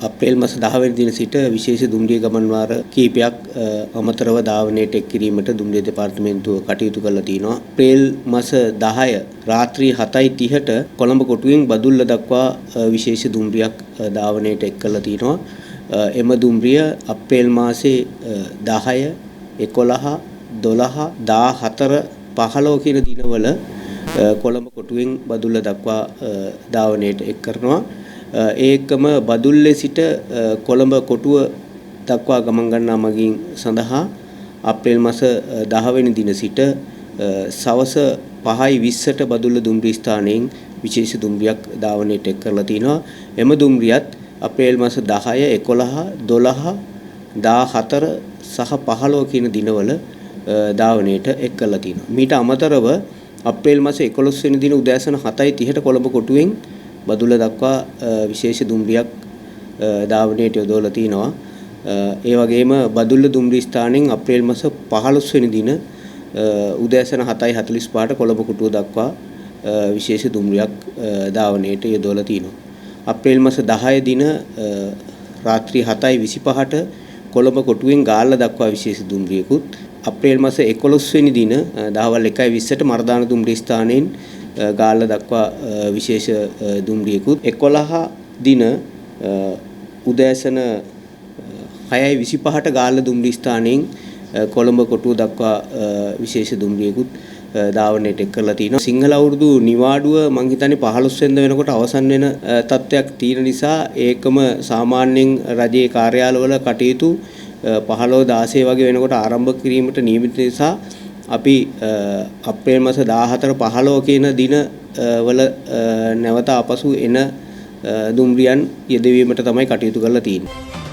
අප්‍රේල් මාස 10 වෙනි දින සිට විශේෂ දුම්රිය ගමන් වාර කීපයක් අමතරව ධාවනයට එක් කිරීමට දුම්රිය දෙපාර්තමේන්තුව කටයුතු කරලා තිනවා. අප්‍රේල් මාස 10 රාත්‍රී 7:30ට කොළඹ කොටුවෙන් බදුල්ල දක්වා විශේෂ දුම්රියක් ධාවනයට එක් කරලා තිනවා. එම දුම්රිය අප්‍රේල් මාසේ 10, 11, 12, 14, 15 කියන දිනවල කොළඹ කොටුවෙන් බදුල්ල දක්වා ධාවනයට එක් කරනවා. ඒකම බදුල්ලේ සිට කොළඹ කොටුව දක්වා ගමන් ගන්නා මගීන් සඳහා අප්‍රේල් මාස 10 වෙනි දින සිට සවස 5:20ට බදුල්ල දුම්රිය ස්ථානයෙන් විශේෂ දුම්රියක් ධාවනයට එක් කරලා තිනවා. එම දුම්රියත් අප්‍රේල් මාස 10, 11, 12, 14 සහ 15 කියන දිනවල ධාවනයට එක් කරලා තිනවා. මීට අමතරව අප්‍රේල් මාස 11 වෙනි දින උදෑසන 7:30ට කොළඹ කොටුවෙන් බදුල්ල දක්වා විශේෂ දුම්රියක් ධාවනයට යොදවලා තිනවා. ඒ වගේම බදුල්ල දුම්රිය ස්ථානයෙන් අප්‍රේල් මාස 15 වෙනි දින උදෑසන 7:45ට කොළඹ කොටුව දක්වා විශේෂ දුම්රියක් ධාවනයට යොදවලා තිනවා. අප්‍රේල් මාස 10 දින රාත්‍රී 7:25ට කොළඹ කොටුවෙන් ගාල්ල දක්වා විශේෂ දුම්රියකුත්, අප්‍රේල් මාස 11 වෙනි දින දහවල් 1:20ට මර්දාන දුම්රිය ස්ථානයෙන් ගාල්ල දක්වා විශේෂ දුම්රියකුත්, 11 දින උදෑසන 6:25ට ගාල්ල දුම්රිය ස්ථානයෙන් කොළඹ කොටුව දක්වා විශේෂ දුම්රියකුත් ධාවනයට එක් කරලා තිනවා. සිංහල අවුරුදු නිවාඩුව මං හිතන්නේ 15 වෙනිදා වෙනකොට අවසන් වෙන තත්ත්වයක් තියෙන නිසා ඒකම සාමාන්‍යයෙන් රජයේ කාර්යාලවල කටයුතු 15 16 වගේ වෙනකොට ආරම්භ කිරීමට නියමිත නිසා අපි අප්‍රේල් මාස 14 15 කියන දින වල නැවත ආපසු එන දුම්රියන් යෙදවීමට තමයි කටයුතු කරලා තියෙන්නේ.